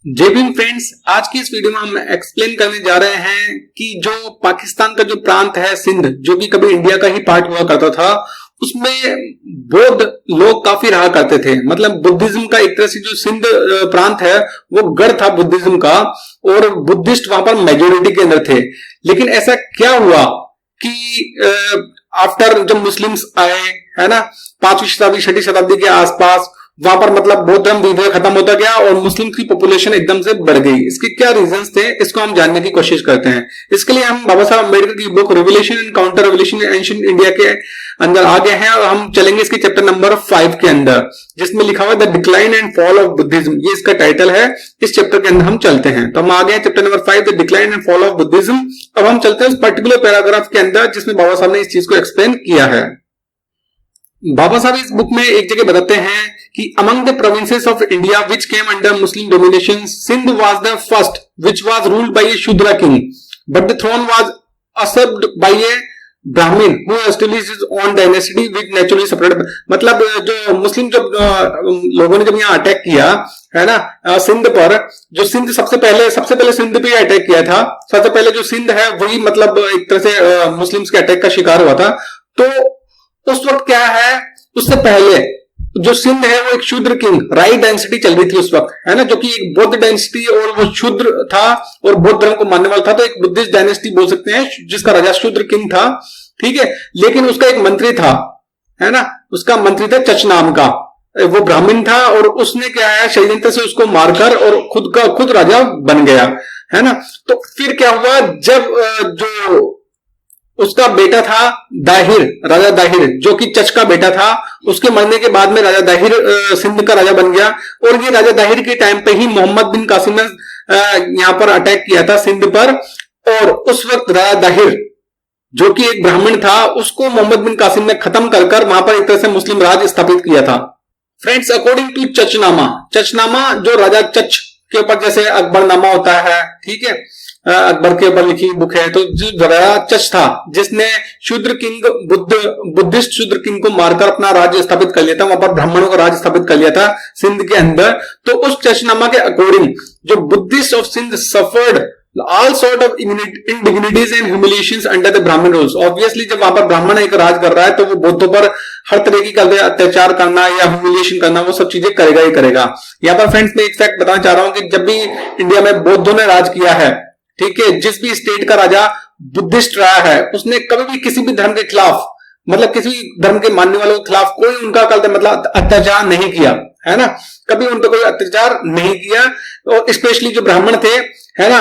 जय भीम फ्रेंड्स, आज की इस वीडियो में हम एक्सप्लेन करने जा रहे हैं कि जो पाकिस्तान का जो प्रांत है सिंध, जो कि कभी इंडिया का ही पार्ट हुआ करता था, उसमें बौद्ध लोग काफी रहा करते थे। मतलब बुद्धिज्म का एक तरह से जो सिंध प्रांत है वो गढ़ था बुद्धिज्म का, और बुद्धिस्ट वहां पर मेजोरिटी के अंदर थे। लेकिन ऐसा क्या हुआ कि आफ्टर जब मुस्लिम्स आए, है ना, 5वीं शताब्दी 6वीं शताब्दी के आसपास, वहां पर मतलब बौद्ध धर्म धीरे धीरे खत्म होता गया और मुस्लिम की पॉपुलेशन एकदम से बढ़ गई। इसके क्या रीजंस थे, इसको हम जानने की कोशिश करते हैं। इसके लिए हम बाबा साहब अम्बेडकर की book revolution and counter revolution in ancient India के अंदर आ गए हैं, और हम चलेंगे इसके चैप्टर नंबर 5 के अंदर, जिसमें लिखा हुआ है the decline and fall of Buddhism. ये इसका टाइटल है। इस चैप्टर के अंदर हम चलते हैं। तो हम आ गए हैं chapter number 5 the decline and fall of Buddhism. अब हम चलते हैं उस पर्टिकुलर पैराग्राफ के अंदर जिसमें बाबा साहब ने इस चीज को एक्सप्लेन किया है। बाबा साहब इस बुक में एक जगह बताते हैं कि among the provinces of India which came under Muslim domination, Sindh was the first which was ruled by a Shudra king, but the throne was usurped by a Brahmin who established his own dynasty which naturally separated। मतलब जो मुस्लिम जब लोगों ने जब यहाँ attack किया है ना सिंध पर, जो सिंध सबसे पहले सिंध पे अटैक किया था। सबसे पहले जो सिंध है वही मतलब एक तरह से मुस्लिम्स के अटैक का शिकार हुआ था। तो उस वक्त क्या है, उससे पहले जो सिंध है वो एक शूद्र किंग राइट डायनेस्टी चल रही थी उस वक्त, है ना, जो कि एक बौद्ध डायनेस्टी, और वो शूद्र था और बौद्ध धर्म को मानने वाला था। तो एक बुद्धिस्ट डायनेस्टी बोल सकते हैं, जिसका राजा शूद्र किंग था, ठीक है। लेकिन उसका एक मंत्री था, है ना, उसका मंत्री था चच नाम का, वो ब्राह्मण था, और उसने क्या है षड्यंत्र से उसको मारकर और खुद राजा बन गया, है ना। तो फिर क्या हुआ, जब जो उसका बेटा था दाहिर, राजा दाहिर, जो कि चच का बेटा था, उसके मरने के बाद में राजा दाहिर सिंध का राजा बन गया। और ये राजा दाहिर के टाइम पे ही मोहम्मद बिन कासिम ने यहां पर अटैक किया था सिंध पर, और उस वक्त राजा दाहिर जो कि एक ब्राह्मण था, उसको मोहम्मद बिन कासिम ने खत्म कर वहां पर एक तरह से मुस्लिम राज स्थापित किया था। फ्रेंड्स, अकॉर्डिंग टू चचनामा जो राजा चच के ऊपर जैसे अकबरनामा होता है, ठीक है, अकबर के ऊपर लिखी बुक है। तो जो राजा चच था जिसने शूद्र किंग बुद्धिस्ट शूद्र किंग को मारकर अपना राज्य स्थापित कर लिया था, वहां पर ब्राह्मणों का राज्य स्थापित कर लिया था सिंध के अंदर। तो उस चचनामा के अकॉर्डिंग जो Buddhist of Sindh suffered all sort of indignities and humiliations under the Brahmin rules। Obviously जब वहां पर ब्राह्मण एक राज कर रहा है तो वो बौद्धों पर हर तरह की अत्याचार करना या ह्यूमिलिएशन करना, वो सब चीजें करेगा ही करेगा। यहाँ पर फ्रेंड्स मैं एक फैक्ट बताना चाह रहा हूं कि जब भी इंडिया में बौद्धों ने राज किया है, ठीक है, जिस भी स्टेट का राजा बुद्धिस्ट रहा है, उसने कभी भी किसी भी धर्म के खिलाफ, मतलब किसी धर्म के मानने वालों के खिलाफ कोई उनका मतलब अत्याचार नहीं किया, है ना, कभी उन पर कोई अत्याचार नहीं किया। और स्पेशली जो ब्राह्मण थे, है ना,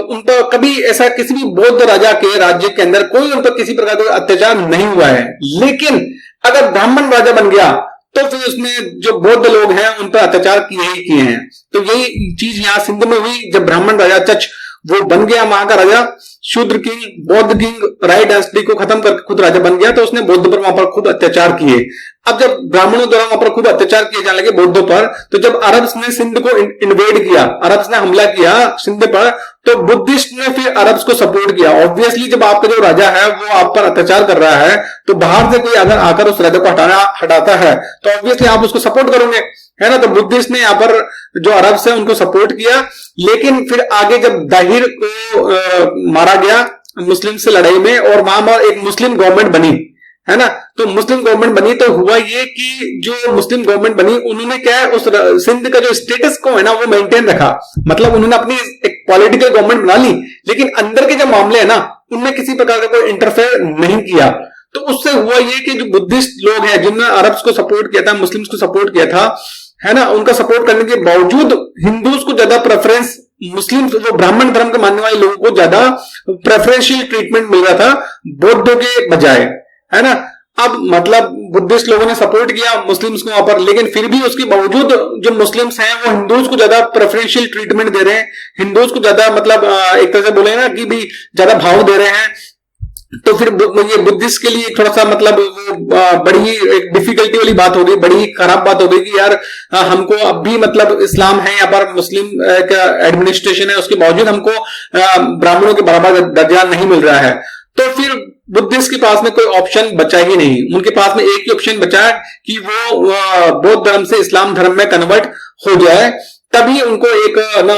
उन पर कभी ऐसा किसी भी बौद्ध राजा के राज्य के अंदर कोई उन पर किसी प्रकार का अत्याचार नहीं हुआ है। लेकिन अगर ब्राह्मण राजा बन गया तो फिर उसने जो बौद्ध लोग हैं उन पर अत्याचार किए ही किए हैं। तो यही चीज यहां सिंध में हुई, जब ब्राह्मण राजा चच वो बन गया वहां का राजा, शूद्र किंग, बौद्ध किंग राइट डायनेस्टी को खत्म करके खुद राजा बन गया, तो उसने बौद्ध पर वहां पर खुद अत्याचार किए। अब जब ब्राह्मणों द्वारा वहां पर खुद अत्याचार किए जाने लगे बौद्धों पर, तो जब अरब्स ने सिंध को इन्वेड किया, अरब्स ने हमला किया सिंध पर, तो बुद्धिस्ट ने फिर अरब्स को सपोर्ट किया। ऑब्वियसली जब आपका जो राजा है वो आप पर अत्याचार कर रहा है, तो बाहर से कोई अगर आकर उस राजा को हटाता है तो ऑब्वियसली आप उसको सपोर्ट करोगे, है ना। तो बुद्धिस्ट ने यहाँ पर जो अरब्स है उनको सपोर्ट किया। लेकिन फिर आगे जब दाहिर को मारा गया मुस्लिम से लड़ाई में, और वहां पर एक मुस्लिम गवर्नमेंट बनी, है ना, तो मुस्लिम गवर्नमेंट बनी, तो हुआ ये कि जो मुस्लिम गवर्नमेंट बनी उन्होंने क्या है उस सिंध का जो स्टेटस को है ना वो मेंटेन रखा। मतलब उन्होंने अपनी एक पॉलिटिकल गवर्नमेंट बना ली, लेकिन अंदर के जो मामले है ना उनमें किसी प्रकार का कोई इंटरफेयर नहीं किया। तो उससे हुआ ये कि जो बुद्धिस्ट लोग हैं जिन्होंने अरब्स को सपोर्ट किया था, मुस्लिम्स को सपोर्ट किया था, है ना, उनका सपोर्ट करने के बावजूद हिंदूज को ज्यादा प्रेफरेंस, मुस्लिम वो ब्राह्मण धर्म के मानने वाले लोगों को ज्यादा प्रेफरेंशियल ट्रीटमेंट मिल रहा था बौद्धों के बजाय, है ना। अब मतलब बुद्धिस्ट लोगों ने सपोर्ट किया मुस्लिम्स को वहां पर, लेकिन फिर भी उसके बावजूद जो मुस्लिम्स हैं वो हिंदूज को ज्यादा प्रेफरेंशियल ट्रीटमेंट दे रहे हैं, हिंदूज को ज्यादा मतलब एक तरह से बोले ना कि भी ज्यादा भाव दे रहे हैं। तो फिर ये बुद्धिस्ट के लिए थोड़ा सा मतलब बड़ी ही एक डिफिकल्टी वाली बात हो गई, बड़ी ही खराब बात हो गई कि यार हमको अब भी मतलब इस्लाम है, यहाँ पर मुस्लिम का एडमिनिस्ट्रेशन है, उसके बावजूद हमको ब्राह्मणों के बराबर दर्जा नहीं मिल रहा है। तो फिर बुद्धिस्ट के पास में कोई ऑप्शन बचा ही नहीं, उनके पास में एक ही ऑप्शन बचा कि वो बौद्ध धर्म से इस्लाम धर्म में कन्वर्ट हो जाए, तभी उनको एक ना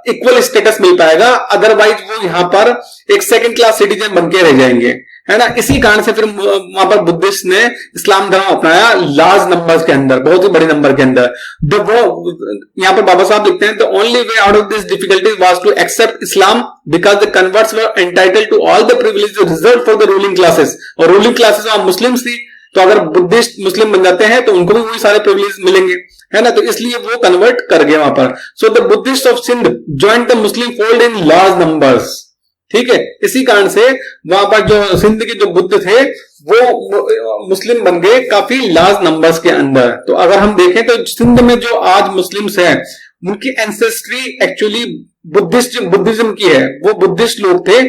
इक्वल स्टेटस मिल पाएगा, अदरवाइज वो यहाँ पर एक सेकंड क्लास सिटीजन बन के रह जाएंगे, है ना। इसी कारण से फिर वहां पर बुद्धिस्ट ने इस्लाम धर्म अपनाया लार्ज नंबर्स के अंदर, बहुत ही बड़े नंबर के अंदर। यहाँ पर बाबा साहब लिखते हैं, the only way out of this difficulties was to accept Islam because the converts were entitled to all the privileges reserved for the ruling classes. और रूलिंग क्लासेस वहां मुस्लिम्स थी, तो अगर बुद्धिस्ट मुस्लिम बन जाते हैं तो उनको भी वही सारे प्रिविलेज मिलेंगे, है ना। तो इसलिए वो कन्वर्ट कर गए वहां पर। So the Buddhist of Sindh joined the Muslim fold in large numbers, ठीक है। इसी कारण से वहां पर जो सिंध के जो बुद्ध थे वो मुस्लिम बन गए काफी लार्ज नंबर्स के अंदर। तो अगर हम देखें तो सिंध में जो आज मुस्लिम्स हैं उनकी एंसेस्ट्री एक्चुअली बुद्धिज्म की है। वो बुद्धिस्ट लोग थे,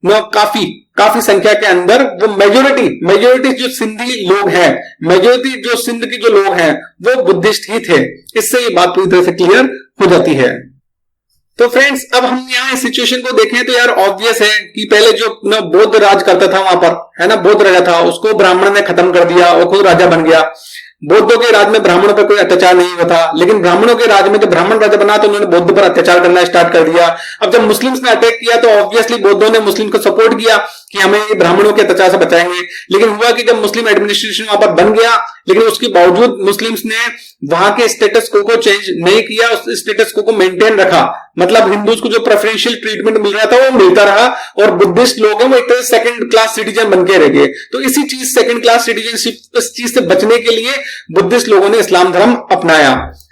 काफी संख्या के अंदर वो मेजोरिटी जो सिंधी लोग हैं, मेजोरिटी जो सिंध के जो लोग हैं वो बुद्धिस्ट ही थे। इससे ये बात पूरी तरह से क्लियर हो जाती है। तो फ्रेंड्स, अब हम यहाँ सिचुएशन को देखें तो यार ऑब्वियस है कि पहले जो बौद्ध राज करता था वहां पर, है ना, बौद्ध राजा था, उसको ब्राह्मण ने खत्म कर दिया और खुद राजा बन गया। बौद्धों के राज में ब्राह्मणों पर कोई अत्याचार नहीं हुआ था, लेकिन ब्राह्मणों के राज में जब ब्राह्मण राजा बना तो उन्होंने बौद्ध पर अत्याचार करना स्टार्ट कर दिया। अब जब मुस्लिम्स ने अटैक किया तो ऑब्वियसली बौद्धों ने मुस्लिम को सपोर्ट किया कि हमें ब्राह्मणों के अत्याचार से बचाएंगे। लेकिन हुआ कि जब मुस्लिम एडमिनिस्ट्रेशन वहां पर बन गया, लेकिन उसके बावजूद मुस्लिम्स ने वहां के स्टेटस को चेंज नहीं किया, उस स्टेटस को मेंटेन रखा। मतलब हिंदूज को जो प्रेफरेंशियल ट्रीटमेंट मिल रहा था वो मिलता रहा, और बुद्धिस्ट लोग हैं वो एक तरह से सेकंड क्लास सिटीजन बन के रह गए। तो इसी चीज सेकंड क्लास सिटीजनशिप, इस चीज से बचने के लिए बुद्धिस्ट लोगों ने इस्लाम धर्म अपनाया,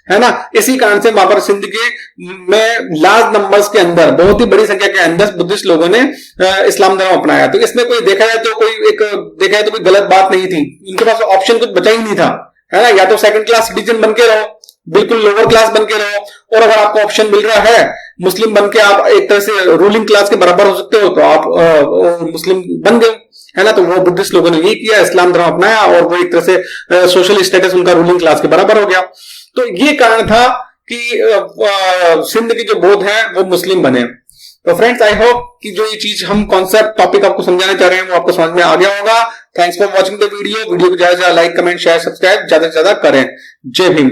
है ना। इसी कारण से वहां पर सिंध के में लार्ज नंबर्स के अंदर, बहुत ही बड़ी संख्या के अंदर बुद्धिस्ट लोगों ने इस्लाम धर्म अपनाया। तो इसमें कोई देखा जाए तो कोई गलत बात नहीं थी। उनके पास ऑप्शन कुछ बचा ही नहीं था, है ना। या तो सेकंड क्लास सिटीजन बन के रहो, बिल्कुल लोअर क्लास बन के रहो, और अगर आपको ऑप्शन मिल रहा है मुस्लिम बन के आप एक तरह से रूलिंग क्लास के बराबर हो सकते हो तो आप मुस्लिम बन गए, है ना। तो वो बुद्धिस्ट लोगों ने ये किया, इस्लाम धर्म अपनाया, और वो एक तरह से सोशल स्टेटस उनका रूलिंग क्लास के बराबर हो गया। तो ये कारण था कि सिंध के जो बौद्ध हैं वो मुस्लिम बने। तो फ्रेंड्स, आई होप कि जो ये चीज हम कॉन्सेप्ट टॉपिक आपको समझाने चाह रहे हैं वो आपको समझ में आ गया होगा। Thanks for watching the video को ज्यादा से ज्यादा लाइक, कमेंट, शेयर, सब्सक्राइब ज्यादा से ज्यादा करें। जय भीम।